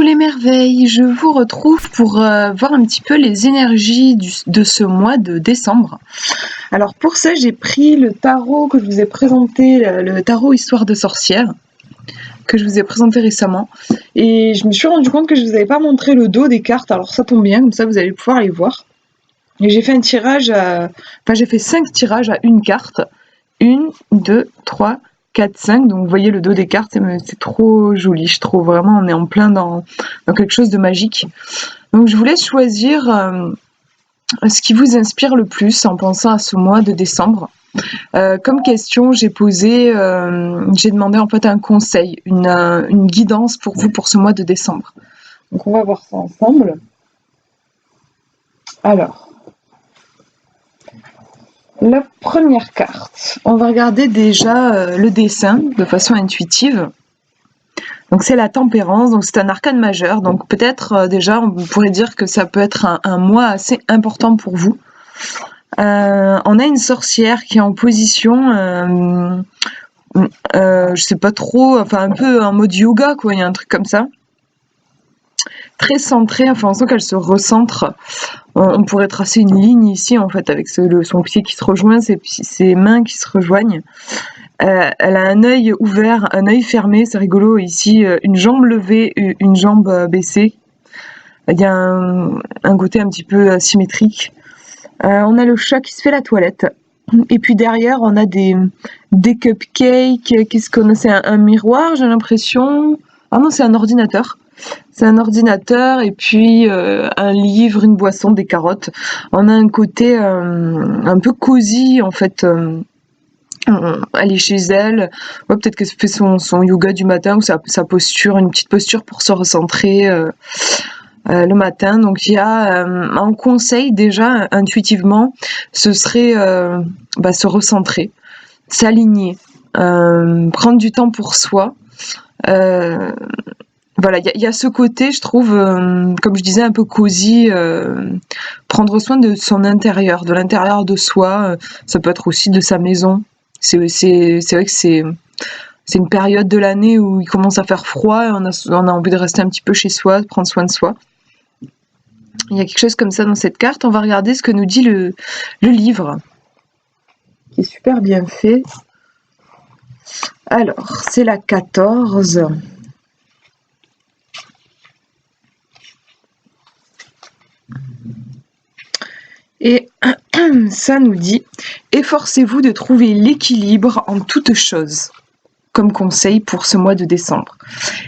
les merveilles, je vous retrouve pour voir un petit peu les énergies de ce mois de décembre. Alors pour ça, j'ai pris le tarot que je vous ai présenté, le tarot Histoire de sorcière, que je vous ai présenté récemment. Et je me suis rendu compte que je ne vous avais pas montré le dos des cartes, alors ça tombe bien, comme ça vous allez pouvoir les voir. Et j'ai fait un tirage, j'ai fait 5 tirages à une carte. 1, 2, 3, 4, 5. Donc vous voyez le dos des cartes, c'est trop joli. Je trouve vraiment, on est en plein dans quelque chose de magique. Donc je vous laisse choisir ce qui vous inspire le plus en pensant à ce mois de décembre. Comme question, j'ai demandé en fait un conseil, une guidance pour vous pour ce mois de décembre. Donc on va voir ça ensemble. Alors, la première carte, on va regarder déjà le dessin de façon intuitive. Donc c'est la tempérance, donc c'est un arcane majeur, donc peut-être déjà on pourrait dire que ça peut être un mois assez important pour vous. On a une sorcière qui est en position, je sais pas trop, enfin un peu en mode yoga quoi, il y a un truc comme ça. Très centrée, enfin on sent qu'elle se recentre. On pourrait tracer une ligne ici en fait avec son pied qui se rejoint, ses mains qui se rejoignent. Elle a un œil ouvert, un œil fermé, c'est rigolo ici, une jambe levée, une jambe baissée. Il y a un côté un petit peu symétrique. On a le chat qui se fait la toilette. Et puis derrière, on a des cupcakes. Qu'est-ce qu'on a? C'est un miroir, j'ai l'impression. Ah non, c'est un ordinateur. C'est un ordinateur et puis un livre, une boisson, des carottes. On a un côté un peu cosy en fait. Elle est chez elle, ouais, peut-être qu'elle fait son yoga du matin ou sa posture, une petite posture pour se recentrer le matin. Donc il y a un conseil déjà intuitivement, ce serait se recentrer, s'aligner, prendre du temps pour soi. Voilà, il y a ce côté, je trouve, comme je disais, un peu cosy, prendre soin de son intérieur, de l'intérieur de soi. Ça peut être aussi de sa maison. C'est vrai que c'est une période de l'année où il commence à faire froid, et on a envie de rester un petit peu chez soi, de prendre soin de soi. Il y a quelque chose comme ça dans cette carte. On va regarder ce que nous dit le livre, qui est super bien fait. Alors, c'est la 14. Et ça nous dit « Efforcez-vous de trouver l'équilibre en toutes choses » comme conseil pour ce mois de décembre.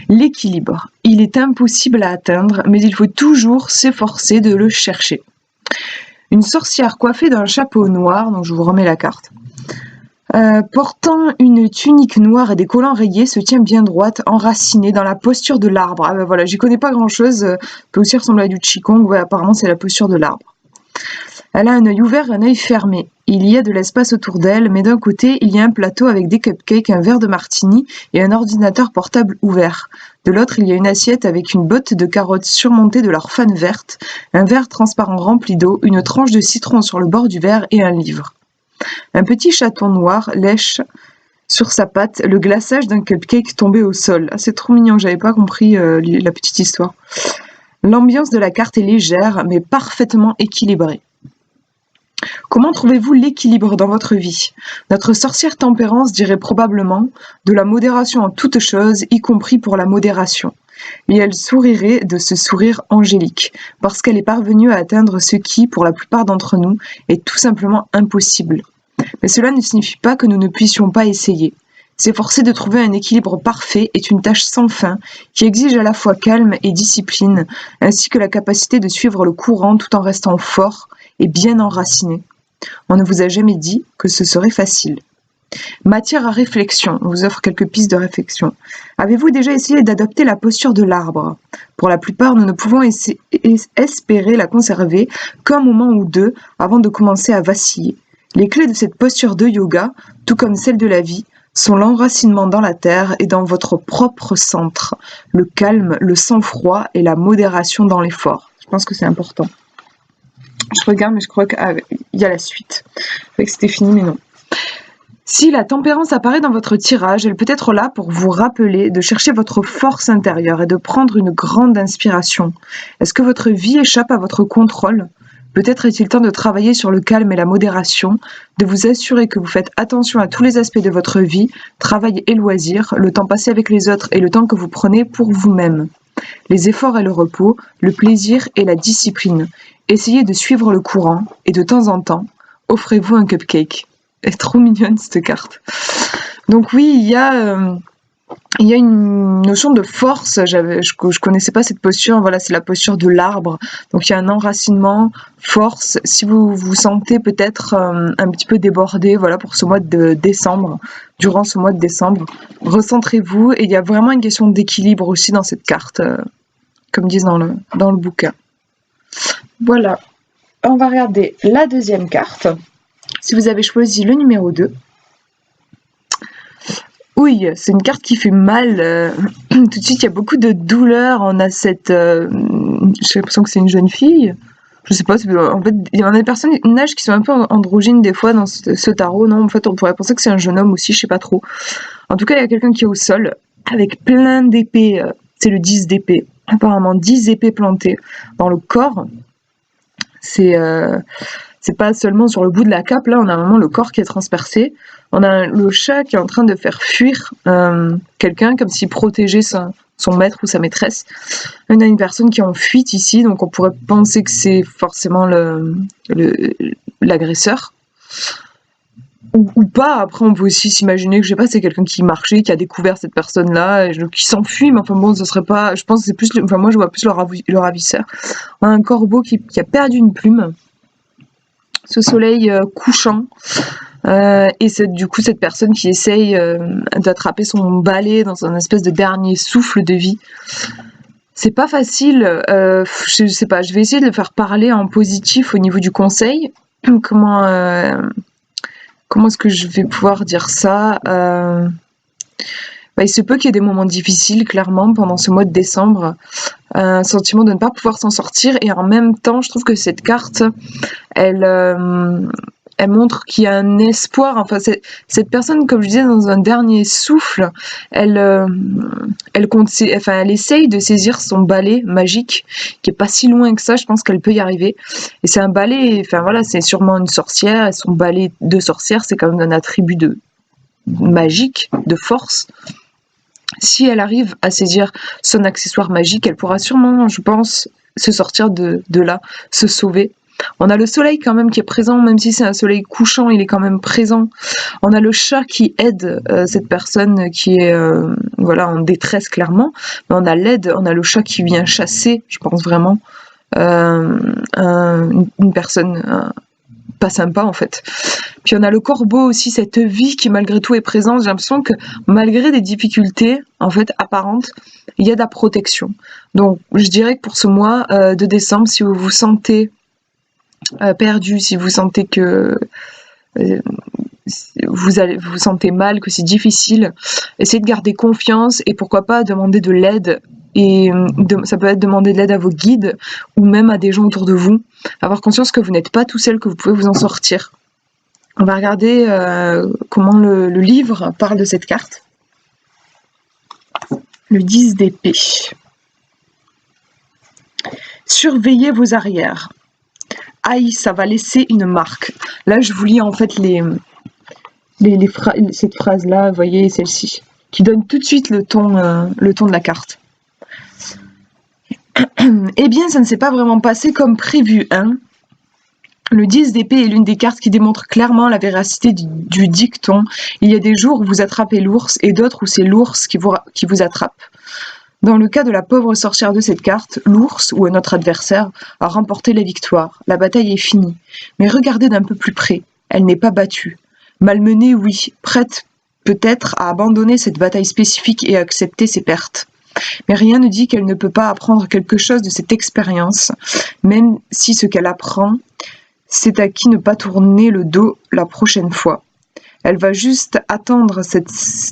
L'équilibre, il est impossible à atteindre, mais il faut toujours s'efforcer de le chercher. Une sorcière coiffée d'un chapeau noir, donc je vous remets la carte, portant une tunique noire et des collants rayés, se tient bien droite, enracinée dans la posture de l'arbre. Ah ben voilà, j'y connais pas grand-chose, peut aussi ressembler à du qigong, ouais, apparemment c'est la posture de l'arbre. Elle a un œil ouvert et un œil fermé. Il y a de l'espace autour d'elle, mais d'un côté, il y a un plateau avec des cupcakes, un verre de martini et un ordinateur portable ouvert. De l'autre, il y a une assiette avec une botte de carottes surmontée de leur fan verte, un verre transparent rempli d'eau, une tranche de citron sur le bord du verre et un livre. Un petit chaton noir lèche sur sa patte le glaçage d'un cupcake tombé au sol. Ah, c'est trop mignon, j'avais pas compris la petite histoire. L'ambiance de la carte est légère, mais parfaitement équilibrée. Comment trouvez-vous l'équilibre dans votre vie? Notre sorcière tempérance dirait probablement de la modération en toutes choses, y compris pour la modération. Et elle sourirait de ce sourire angélique, parce qu'elle est parvenue à atteindre ce qui, pour la plupart d'entre nous, est tout simplement impossible. Mais cela ne signifie pas que nous ne puissions pas essayer. S'efforcer de trouver un équilibre parfait est une tâche sans fin, qui exige à la fois calme et discipline, ainsi que la capacité de suivre le courant tout en restant fort et bien enraciné. On ne vous a jamais dit que ce serait facile. Matière à réflexion, on vous offre quelques pistes de réflexion. Avez-vous déjà essayé d'adopter la posture de l'arbre? Pour la plupart, nous ne pouvons espérer la conserver qu'un moment ou deux avant de commencer à vaciller. Les clés de cette posture de yoga, tout comme celle de la vie, sont l'enracinement dans la terre et dans votre propre centre, le calme, le sang-froid et la modération dans l'effort. Je pense que c'est important. Je regarde, mais je crois qu'il y a la suite. Je croyais que c'était fini, mais non. Si la tempérance apparaît dans votre tirage, elle peut être là pour vous rappeler de chercher votre force intérieure et de prendre une grande inspiration. Est-ce que votre vie échappe à votre contrôle? Peut-être est-il temps de travailler sur le calme et la modération, de vous assurer que vous faites attention à tous les aspects de votre vie, travail et loisirs, le temps passé avec les autres et le temps que vous prenez pour vous-même. Les efforts et le repos, le plaisir et la discipline. Essayez de suivre le courant et de temps en temps, offrez-vous un cupcake. Elle est trop mignonne cette carte. Donc oui, il y a une notion de force. Je connaissais pas cette posture. Voilà, c'est la posture de l'arbre. Donc il y a un enracinement, force. Si vous vous sentez peut-être un petit peu débordé, voilà, pour ce mois de décembre, durant ce mois de décembre, recentrez-vous. Et il y a vraiment une question d'équilibre aussi dans cette carte, comme disent dans le bouquin. Voilà. On va regarder la deuxième carte. Si vous avez choisi le numéro 2. Oui, c'est une carte qui fait mal. Tout de suite, il y a beaucoup de douleur. On a cette... j'ai l'impression que c'est une jeune fille. Je sais pas, en fait, il y en a des personnages qui sont un peu androgynes des fois dans ce tarot. Non, en fait, on pourrait penser que c'est un jeune homme aussi, je sais pas trop. En tout cas, il y a quelqu'un qui est au sol, avec plein d'épées. C'est le 10 d'épée. Apparemment, 10 épées plantées dans le corps. C'est pas seulement sur le bout de la cape, là, on a vraiment le corps qui est transpercé. On a le chat qui est en train de faire fuir quelqu'un, comme s'il protégeait son maître ou sa maîtresse. On a une personne qui est en fuite ici, donc on pourrait penser que c'est forcément l'agresseur. Ou pas, après on peut aussi s'imaginer que, je sais pas, c'est quelqu'un qui marchait, qui a découvert cette personne-là, qui s'enfuit, mais enfin bon, ce serait pas... Je pense que c'est plus... Enfin moi je vois plus le ravisseur. On a un corbeau qui a perdu une plume. Ce soleil couchant, et c'est du coup cette personne qui essaye d'attraper son balai dans un espèce de dernier souffle de vie. C'est pas facile, je sais pas, je vais essayer de le faire parler en positif au niveau du conseil. Comment est-ce que je vais pouvoir dire ça? Il se peut qu'il y ait des moments difficiles, clairement, pendant ce mois de décembre. Un sentiment de ne pas pouvoir s'en sortir. Et en même temps, je trouve que cette carte, elle montre qu'il y a un espoir. Enfin, cette personne, comme je disais, dans un dernier souffle, elle essaye de saisir son balai magique, qui est pas si loin que ça. Je pense qu'elle peut y arriver. Et c'est un balai, enfin voilà, c'est sûrement une sorcière. Et son balai de sorcière, c'est quand même un attribut de magique, de force. Si elle arrive à saisir son accessoire magique, elle pourra sûrement, je pense, se sortir de là, se sauver. On a le soleil quand même qui est présent, même si c'est un soleil couchant, il est quand même présent. On a le chat qui aide cette personne qui est en détresse clairement. Mais on a l'aide, on a le chat qui vient chasser, je pense vraiment, une personne pas sympa en fait. Puis on a le corbeau aussi, cette vie qui malgré tout est présente. J'ai l'impression que malgré des difficultés en fait apparentes, il y a de la protection. Donc je dirais que pour ce mois de décembre, si vous vous sentez perdu, si vous sentez que vous sentez mal, que c'est difficile, essayez de garder confiance et pourquoi pas demander de l'aide. Et ça peut être demander de l'aide à vos guides ou même à des gens autour de vous. Avoir conscience que vous n'êtes pas tout seul, que vous pouvez vous en sortir. On va regarder comment le livre parle de cette carte. Le 10 d'épée. Surveillez vos arrières. Aïe, ça va laisser une marque. Là, je vous lis en fait cette phrase-là, vous voyez, celle-ci, qui donne tout de suite le ton de la carte. Eh bien, ça ne s'est pas vraiment passé comme prévu, hein. Le 10 d'épée est l'une des cartes qui démontre clairement la véracité du dicton. Il y a des jours où vous attrapez l'ours et d'autres où c'est l'ours qui vous attrape. Dans le cas de la pauvre sorcière de cette carte, l'ours, ou un autre adversaire, a remporté la victoire. La bataille est finie. Mais regardez d'un peu plus près. Elle n'est pas battue. Malmenée, oui. Prête peut-être à abandonner cette bataille spécifique et à accepter ses pertes. Mais rien ne dit qu'elle ne peut pas apprendre quelque chose de cette expérience, même si ce qu'elle apprend, c'est à qui ne pas tourner le dos la prochaine fois. Elle va juste attendre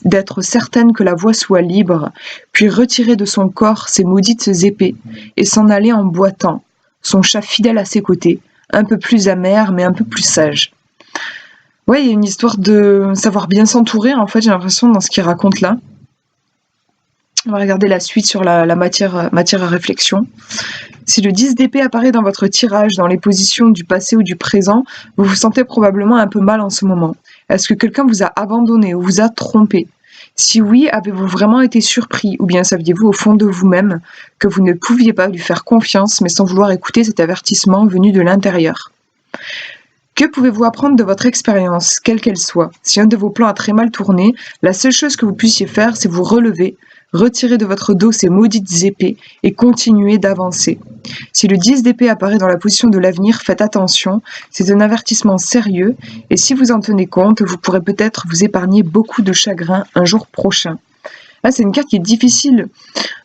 d'être certaine que la voie soit libre, puis retirer de son corps ses maudites épées et s'en aller en boitant, son chat fidèle à ses côtés, un peu plus amer mais un peu plus sage. Ouais, il y a une histoire de savoir bien s'entourer, en fait, j'ai l'impression, dans ce qu'il raconte là. On va regarder la suite sur la matière à réflexion. Si le 10 d'épée apparaît dans votre tirage, dans les positions du passé ou du présent, vous vous sentez probablement un peu mal en ce moment. Est-ce que quelqu'un vous a abandonné ou vous a trompé? Si oui, avez-vous vraiment été surpris ou bien saviez-vous au fond de vous-même que vous ne pouviez pas lui faire confiance mais sans vouloir écouter cet avertissement venu de l'intérieur? Que pouvez-vous apprendre de votre expérience, quelle qu'elle soit? Si un de vos plans a très mal tourné, la seule chose que vous puissiez faire, c'est vous relever, retirer de votre dos ces maudites épées et continuer d'avancer. Si le 10 d'épée apparaît dans la position de l'avenir, faites attention, c'est un avertissement sérieux et si vous en tenez compte, vous pourrez peut-être vous épargner beaucoup de chagrin un jour prochain. Là, c'est une carte qui est difficile.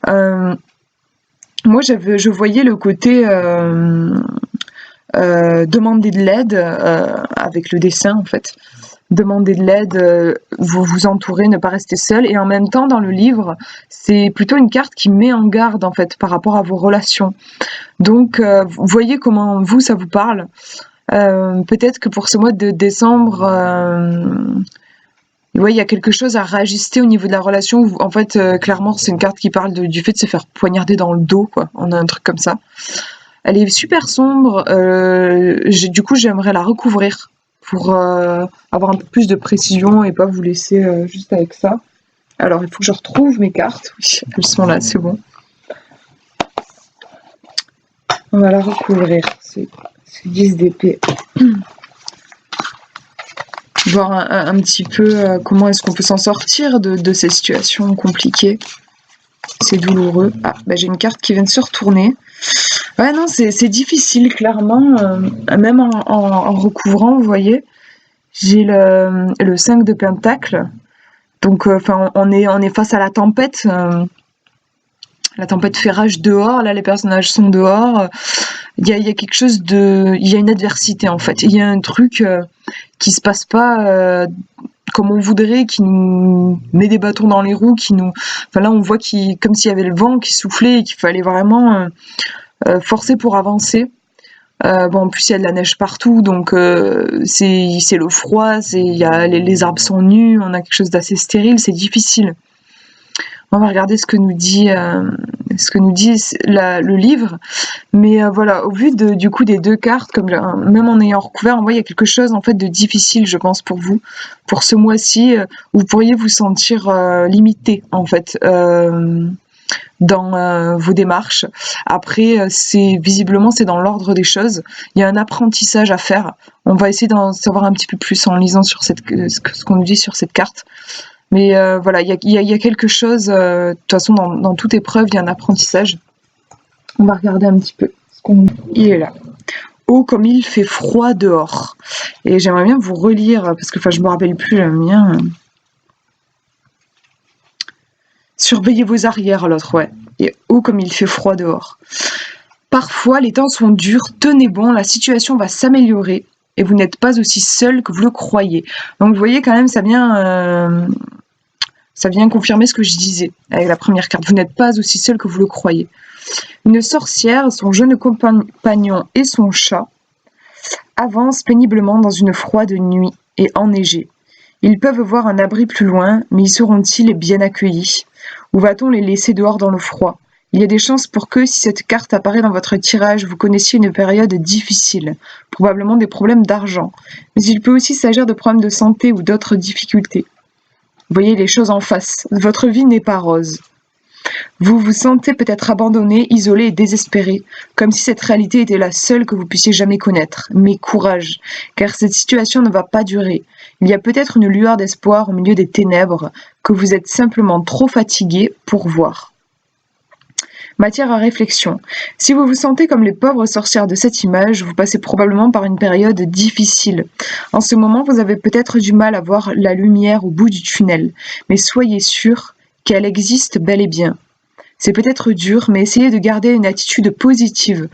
Moi, je voyais le côté demander de l'aide avec le dessin en fait. Demander de l'aide, vous vous entourer, ne pas rester seul. Et en même temps, dans le livre, c'est plutôt une carte qui met en garde en fait par rapport à vos relations. Donc, vous voyez comment vous ça vous parle. Peut-être que pour ce mois de décembre, ouais, il y a quelque chose à réajuster au niveau de la relation. En fait, clairement, c'est une carte qui parle du fait de se faire poignarder dans le dos, quoi. On a un truc comme ça. Elle est super sombre. Du coup, j'aimerais la recouvrir pour avoir un peu plus de précision et pas vous laisser juste avec ça. Alors, il faut que je retrouve mes cartes. Oui, elles sont là, c'est bon. On va la recouvrir. C'est 10 d'épée. Voir un petit peu comment est-ce qu'on peut s'en sortir de ces situations compliquées. C'est douloureux. Ah, bah, j'ai une carte qui vient de se retourner. Ouais, non, c'est difficile, clairement. Même en recouvrant, vous voyez, j'ai le 5 de Pentacle. Donc, on est face à la tempête. La tempête fait rage dehors. Là, les personnages sont dehors. Il y a quelque chose de... Il y a une adversité, en fait. Il y a un truc qui se passe pas comme on voudrait, qui nous met des bâtons dans les roues, qui nous... Enfin, là, on voit comme s'il y avait le vent qui soufflait et qu'il fallait vraiment forcer pour avancer. Bon, en plus, il y a de la neige partout, donc c'est le froid, les arbres sont nus, on a quelque chose d'assez stérile, c'est difficile. On va regarder ce que nous dit le livre. Mais voilà, au vu du coup des deux cartes, même en ayant recouvert, on voit il y a quelque chose en fait de difficile, je pense, pour vous, pour ce mois-ci, où vous pourriez vous sentir limité en fait dans vos démarches. Après, visiblement c'est dans l'ordre des choses. Il y a un apprentissage à faire. On va essayer d'en savoir un petit peu plus en lisant sur ce qu'on nous dit sur cette carte. Mais voilà, il y a quelque chose. De toute façon, dans toute épreuve, il y a un apprentissage. On va regarder un petit peu ce qu'on nous dit. Il est là. Oh, comme il fait froid dehors. Et j'aimerais bien vous relire, parce que je me rappelle plus le mien. Surveillez vos arrières, l'autre, ouais. Et oh, comme il fait froid dehors. Parfois, les temps sont durs, tenez bon, la situation va s'améliorer et vous n'êtes pas aussi seul que vous le croyez. Donc, vous voyez quand même, ça vient confirmer ce que je disais avec la première carte. Vous n'êtes pas aussi seul que vous le croyez. Une sorcière, son jeune compagnon et son chat avancent péniblement dans une froide nuit et enneigée. Ils peuvent voir un abri plus loin, mais y seront-ils bien accueillis? Ou va-t-on les laisser dehors dans le froid? Il y a des chances pour que, si cette carte apparaît dans votre tirage, vous connaissiez une période difficile, probablement des problèmes d'argent. Mais il peut aussi s'agir de problèmes de santé ou d'autres difficultés. Voyez les choses en face. Votre vie n'est pas rose. Vous vous sentez peut-être abandonné, isolé et désespéré, comme si cette réalité était la seule que vous puissiez jamais connaître. Mais courage, car cette situation ne va pas durer. Il y a peut-être une lueur d'espoir au milieu des ténèbres que vous êtes simplement trop fatigué pour voir. Matière à réflexion. Si vous vous sentez comme les pauvres sorcières de cette image, vous passez probablement par une période difficile. En ce moment, vous avez peut-être du mal à voir la lumière au bout du tunnel, mais soyez sûr qu'elle existe bel et bien. C'est peut-être dur, mais essayez de garder une attitude positive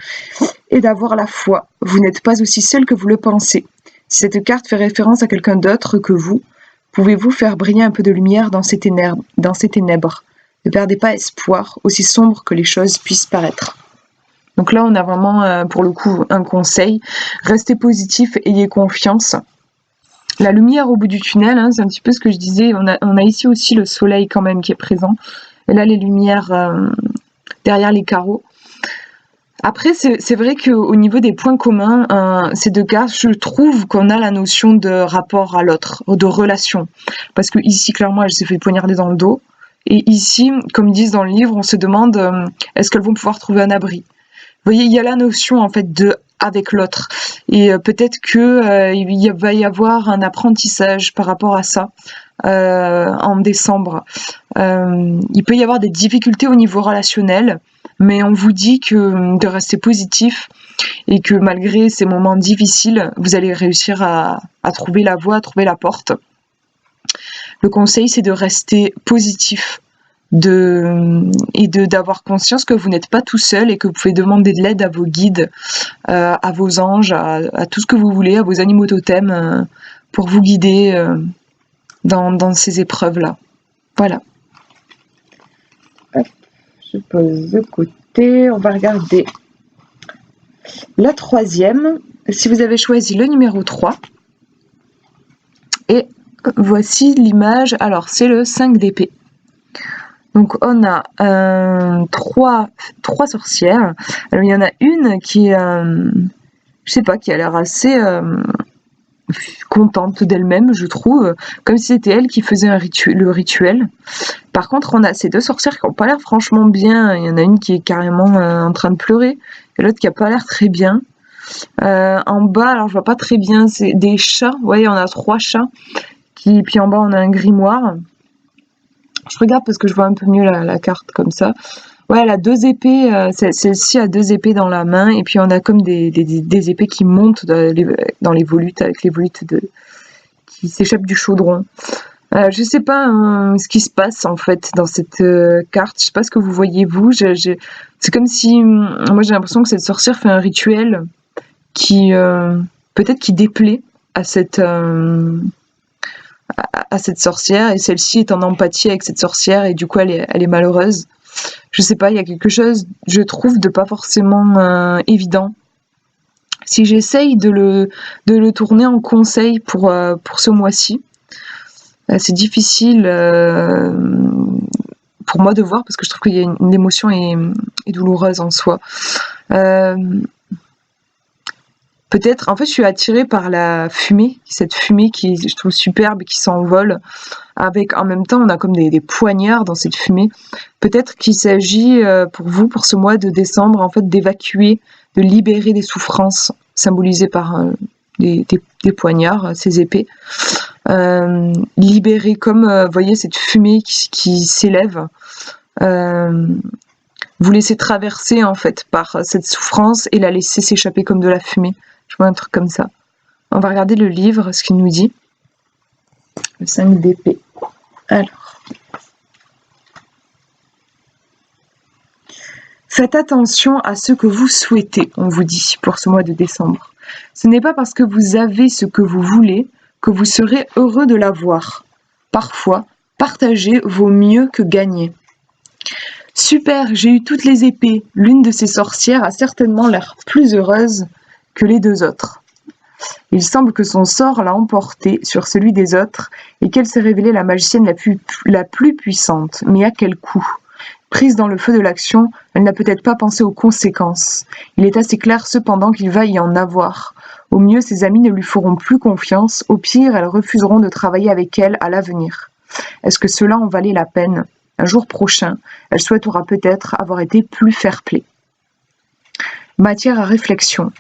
et d'avoir la foi. Vous n'êtes pas aussi seul que vous le pensez. Si cette carte fait référence à quelqu'un d'autre que vous, pouvez-vous faire briller un peu de lumière dans ces ténèbres. Ne perdez pas espoir, aussi sombre que les choses puissent paraître. Donc là, on a vraiment, pour le coup, un conseil. Restez positif, ayez confiance. la lumière au bout du tunnel, hein, c'est un petit peu ce que je disais. On a ici aussi le soleil quand même qui est présent. Et là, les lumières derrière les carreaux. Après, c'est vrai qu'au niveau des points communs, ces deux cartes, je trouve qu'on a la notion de rapport à l'autre, de relation. Parce que ici, clairement, elle s'est fait poignarder dans le dos. Et ici, comme ils disent dans le livre, on se demande est-ce qu'elles vont pouvoir trouver un abri. Vous voyez, il y a la notion en fait de avec l'autre. Et peut-être que il va y avoir un apprentissage par rapport à ça en décembre. Il peut y avoir des difficultés au niveau relationnel, mais on vous dit que de rester positif et que malgré ces moments difficiles, vous allez réussir à trouver la voie, à trouver la porte. Le conseil, c'est de rester positif et d'avoir conscience que vous n'êtes pas tout seul et que vous pouvez demander de l'aide à vos guides, à vos anges, à tout ce que vous voulez, à vos animaux totems pour vous guider dans ces épreuves-là. Voilà. Hop, je pose de côté. On va regarder la troisième. Si vous avez choisi le numéro 3. Et voici l'image. Alors, c'est le 5 d'épée. Donc, on a trois sorcières. Alors, il y en a une qui, je sais pas, qui a l'air assez contente d'elle-même, je trouve, comme si c'était elle qui faisait le rituel. Par contre, on a ces deux sorcières qui n'ont pas l'air franchement bien. Il y en a une qui est carrément en train de pleurer, et l'autre qui n'a pas l'air très bien. En bas, alors je vois pas très bien, c'est des chats. Vous voyez, on a 3 chats. Puis en bas, on a un grimoire. Je regarde parce que je vois un peu mieux la carte comme ça. Ouais, elle a 2 épées. Celle-ci a 2 épées dans la main. Et puis on a comme des épées qui montent dans les volutes, avec les volutes qui s'échappent du chaudron. Je sais pas ce qui se passe en fait dans cette carte. Je sais pas ce que vous voyez vous. C'est comme si moi j'ai l'impression que cette sorcière fait un rituel qui peut-être qui déplaît à cette sorcière, et celle-ci est en empathie avec cette sorcière et du coup elle est malheureuse. Je sais pas, il y a quelque chose, je trouve, de pas forcément évident. Si j'essaye de le tourner en conseil pour ce mois-ci, c'est difficile pour moi de voir parce que je trouve qu'il y a une émotion est douloureuse en soi. Peut-être, en fait, je suis attirée par la fumée, cette fumée qui, je trouve superbe, qui s'envole. Avec, en même temps, on a comme des poignards dans cette fumée. Peut-être qu'il s'agit pour vous, pour ce mois de décembre, en fait, d'évacuer, de libérer des souffrances symbolisées par des poignards, ces épées. Libérer comme, vous voyez, cette fumée qui s'élève. Vous laisser traverser, en fait, par cette souffrance et la laisser s'échapper comme de la fumée. Je vois un truc comme ça. On va regarder le livre, ce qu'il nous dit. Le 5 d'épée. Alors. Faites attention à ce que vous souhaitez, on vous dit, pour ce mois de décembre. Ce n'est pas parce que vous avez ce que vous voulez que vous serez heureux de l'avoir. Parfois, partager vaut mieux que gagner. Super, j'ai eu toutes les épées. L'une de ces sorcières a certainement l'air plus heureuse que les 2 autres. Il semble que son sort l'a emporté sur celui des autres et qu'elle s'est révélée la magicienne la plus puissante. Mais à quel coût ? Prise dans le feu de l'action, elle n'a peut-être pas pensé aux conséquences. Il est assez clair cependant qu'il va y en avoir. Au mieux, ses amis ne lui feront plus confiance. Au pire, elles refuseront de travailler avec elle à l'avenir. Est-ce que cela en valait la peine ? Un jour prochain, elle souhaitera peut-être avoir été plus fair-play. Matière à réflexion.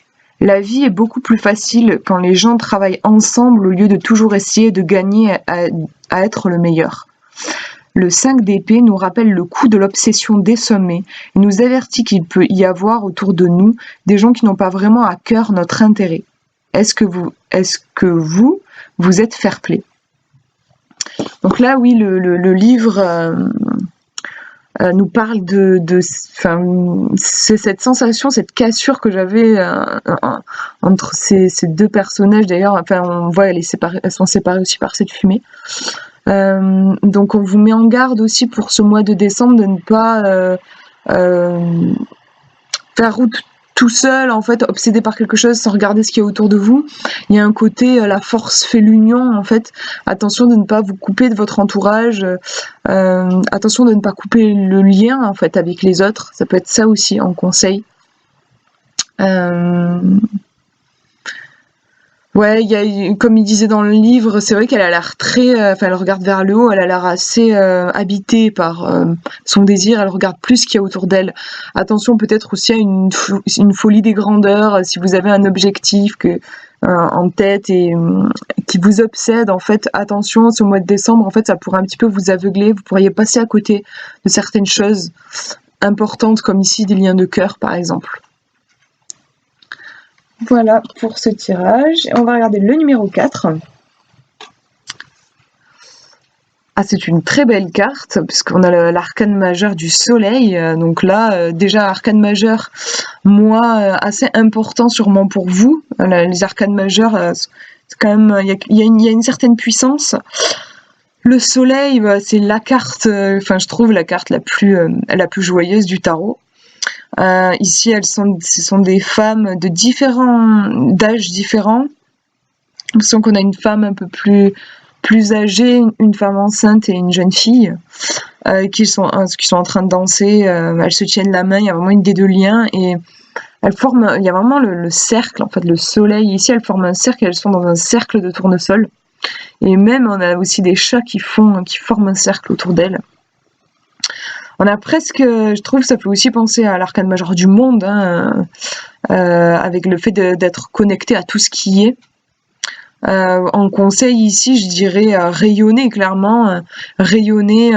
La vie est beaucoup plus facile quand les gens travaillent ensemble au lieu de toujours essayer de gagner à être le meilleur. Le 5 d'épée nous rappelle le coup de l'obsession des sommets et nous avertit qu'il peut y avoir autour de nous des gens qui n'ont pas vraiment à cœur notre intérêt. Est-ce que vous êtes fair-play ? Donc là, oui, le livre nous parle c'est cette sensation, cette cassure que j'avais entre ces 2 personnages. D'ailleurs, enfin, on voit elles sont séparées aussi par cette fumée. Donc on vous met en garde aussi pour ce mois de décembre de ne pas faire route tout seul, en fait, obsédé par quelque chose sans regarder ce qu'il y a autour de vous. Il y a un côté, la force fait l'union, en fait. Attention de ne pas vous couper de votre entourage. Attention de ne pas couper le lien, en fait, avec les autres. Ça peut être ça aussi en conseil. Ouais, comme il disait dans le livre, c'est vrai qu'elle a l'air très, enfin, elle regarde vers le haut, elle a l'air assez habitée par son désir, elle regarde plus ce qu'il y a autour d'elle. Attention peut-être aussi à une folie des grandeurs, si vous avez un objectif en tête et qui vous obsède, en fait, attention, ce mois de décembre, en fait, ça pourrait un petit peu vous aveugler, vous pourriez passer à côté de certaines choses importantes, comme ici des liens de cœur, par exemple. Voilà pour ce tirage. On va regarder le numéro 4. Ah, c'est une très belle carte, puisqu'on a l'arcane majeur du soleil. Donc là, déjà, arcane majeur, assez important sûrement pour vous. Les arcanes majeurs, c'est quand même, il y a une certaine puissance. Le soleil, c'est la carte, je trouve la carte la plus joyeuse du tarot. Ici, ce sont des femmes d'âges différents. L'impression qu'on a une femme un peu plus âgée, une femme enceinte et une jeune fille qui sont en train de danser. Elles se tiennent la main. Il y a vraiment une idée de lien et il y a vraiment le cercle, en fait, le soleil. Ici, elles forment un cercle. Elles sont dans un cercle de tournesol. Et même, on a aussi des chats qui forment un cercle autour d'elles. On a presque, je trouve, ça fait aussi penser à l'arcane majeur du monde, hein, avec le fait d'être connecté à tout ce qui est. En conseil ici, je dirais rayonner, clairement, rayonner,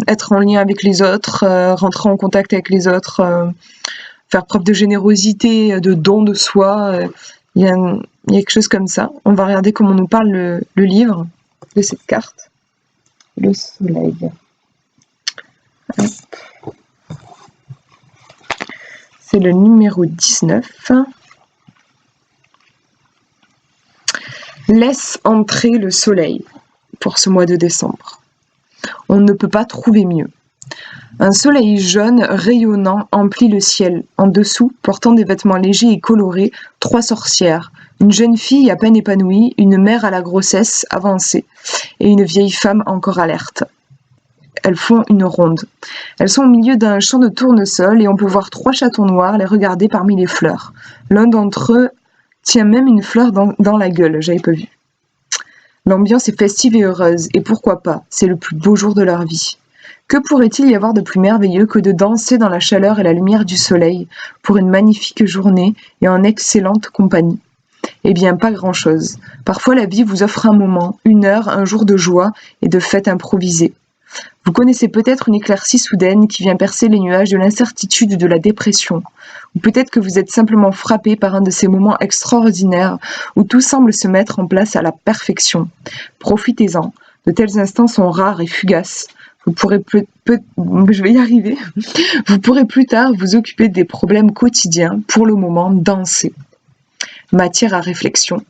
être en lien avec les autres, rentrer en contact avec les autres, faire preuve de générosité, de don de soi. Il y a quelque chose comme ça. On va regarder comment nous parle le livre de cette carte. Le soleil. C'est le numéro 19. Laisse entrer le soleil pour ce mois de décembre. On ne peut pas trouver mieux. Un soleil jaune rayonnant emplit le ciel. En dessous, portant des vêtements légers et colorés, 3 sorcières, une jeune fille à peine épanouie, une mère à la grossesse avancée et une vieille femme encore alerte. Elles font une ronde. Elles sont au milieu d'un champ de tournesol et on peut voir 3 chatons noirs les regarder parmi les fleurs. L'un d'entre eux tient même une fleur dans la gueule, j'avais pas vu. L'ambiance est festive et heureuse, et pourquoi pas, c'est le plus beau jour de leur vie. Que pourrait-il y avoir de plus merveilleux que de danser dans la chaleur et la lumière du soleil pour une magnifique journée et en excellente compagnie? Eh bien, pas grand-chose. Parfois la vie vous offre un moment, une heure, un jour de joie et de fête improvisée. Vous connaissez peut-être une éclaircie soudaine qui vient percer les nuages de l'incertitude de la dépression. Ou peut-être que vous êtes simplement frappé par un de ces moments extraordinaires où tout semble se mettre en place à la perfection. Profitez-en. De tels instants sont rares et fugaces. Vous pourrez je vais y arriver. Vous pourrez plus tard vous occuper des problèmes quotidiens. Pour le moment, danser. Matière à réflexion.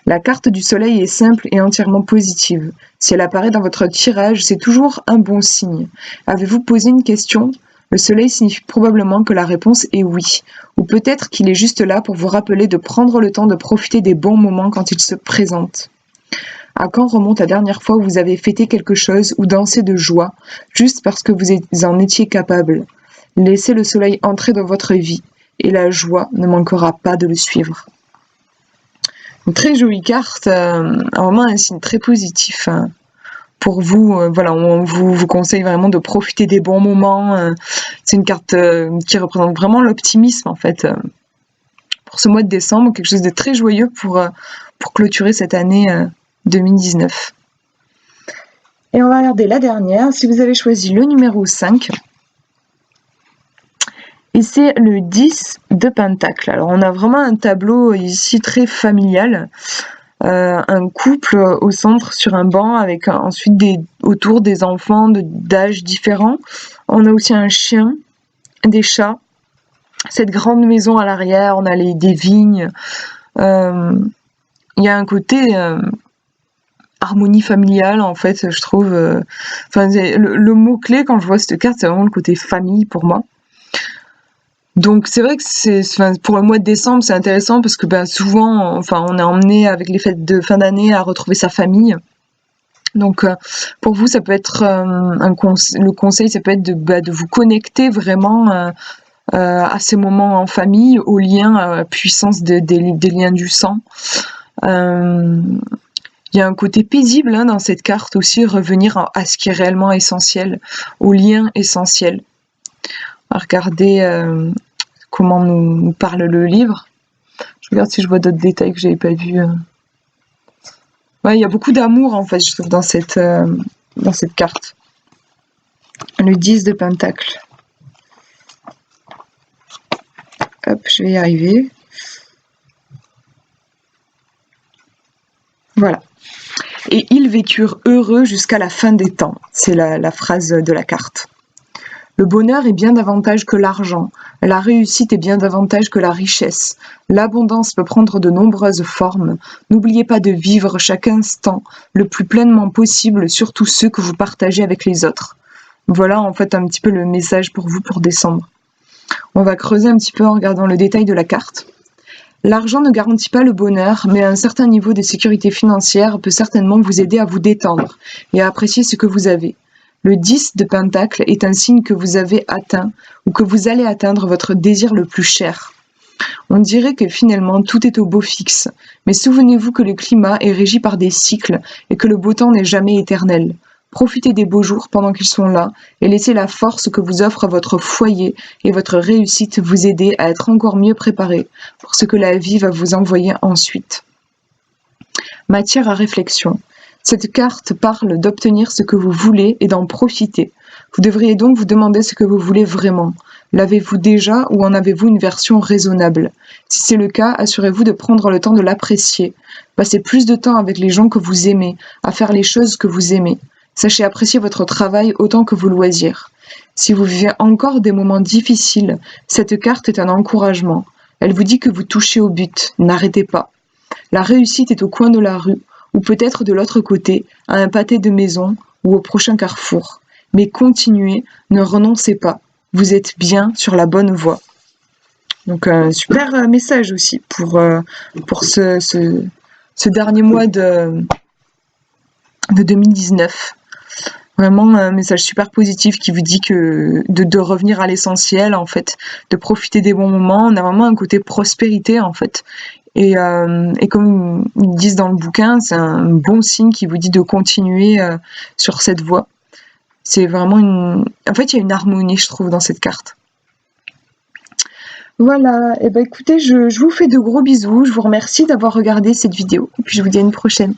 La carte du soleil est simple et entièrement positive. Si elle apparaît dans votre tirage, c'est toujours un bon signe. Avez-vous posé une question ? Le soleil signifie probablement que la réponse est oui. Ou peut-être qu'il est juste là pour vous rappeler de prendre le temps de profiter des bons moments quand ils se présentent. À quand remonte la dernière fois où vous avez fêté quelque chose ou dansé de joie, juste parce que vous en étiez capable ? Laissez le soleil entrer dans votre vie, et la joie ne manquera pas de le suivre. Une très jolie carte, vraiment un signe très positif pour vous. Voilà, on vous conseille vraiment de profiter des bons moments. C'est une carte qui représente vraiment l'optimisme, en fait, pour ce mois de décembre, quelque chose de très joyeux pour clôturer cette année 2019. Et on va regarder la dernière. Si vous avez choisi le numéro 5, et c'est le 10 de Pentacle. Alors on a vraiment un tableau ici très familial. Un couple au centre sur un banc avec ensuite autour des enfants d'âges différents. On a aussi un chien, des chats, cette grande maison à l'arrière, on a des vignes. Il y a un côté harmonie familiale, en fait, je trouve. Le mot-clé quand je vois cette carte, c'est vraiment le côté famille pour moi. Donc c'est vrai que pour le mois de décembre, c'est intéressant parce que souvent, enfin, on est emmené avec les fêtes de fin d'année à retrouver sa famille. Donc pour vous, ça peut être le conseil, ça peut être de vous connecter vraiment à ces moments en famille, aux liens, puissance des liens du sang. Il y a un côté paisible dans cette carte aussi, revenir à ce qui est réellement essentiel, aux liens essentiels. À regarder comment nous parle le livre. Je regarde si je vois d'autres détails que j'avais pas vus. Ouais, il y a beaucoup d'amour en fait, je trouve, dans cette carte. Le 10 de Pentacle. Hop, je vais y arriver. Voilà. Et ils vécurent heureux jusqu'à la fin des temps. C'est la phrase de la carte. Le bonheur est bien davantage que l'argent, la réussite est bien davantage que la richesse. L'abondance peut prendre de nombreuses formes. N'oubliez pas de vivre chaque instant le plus pleinement possible, surtout ceux que vous partagez avec les autres. Voilà en fait un petit peu le message pour vous pour décembre. On va creuser un petit peu en regardant le détail de la carte. L'argent ne garantit pas le bonheur, mais un certain niveau de sécurité financière peut certainement vous aider à vous détendre et à apprécier ce que vous avez. Le 10 de Pentacle est un signe que vous avez atteint ou que vous allez atteindre votre désir le plus cher. On dirait que finalement tout est au beau fixe, mais souvenez-vous que le climat est régi par des cycles et que le beau temps n'est jamais éternel. Profitez des beaux jours pendant qu'ils sont là et laissez la force que vous offre votre foyer et votre réussite vous aider à être encore mieux préparé pour ce que la vie va vous envoyer ensuite. Matière à réflexion. Cette carte parle d'obtenir ce que vous voulez et d'en profiter. Vous devriez donc vous demander ce que vous voulez vraiment. L'avez-vous déjà ou en avez-vous une version raisonnable? Si c'est le cas, assurez-vous de prendre le temps de l'apprécier. Passez plus de temps avec les gens que vous aimez, à faire les choses que vous aimez. Sachez apprécier votre travail autant que vos loisirs. Si vous vivez encore des moments difficiles, cette carte est un encouragement. Elle vous dit que vous touchez au but. N'arrêtez pas. La réussite est au coin de la rue, ou peut-être de l'autre côté, à un pâté de maison ou au prochain carrefour. Mais continuez, ne renoncez pas. Vous êtes bien sur la bonne voie. Donc super message aussi pour ce dernier mois de 2019. Vraiment un message super positif qui vous dit que de revenir à l'essentiel en fait, de profiter des bons moments. On a vraiment un côté prospérité en fait. Et comme ils disent dans le bouquin, c'est un bon signe qui vous dit de continuer sur cette voie. C'est vraiment En fait, il y a une harmonie, je trouve, dans cette carte. Voilà, et écoutez, je vous fais de gros bisous. Je vous remercie d'avoir regardé cette vidéo. Et puis je vous dis à une prochaine.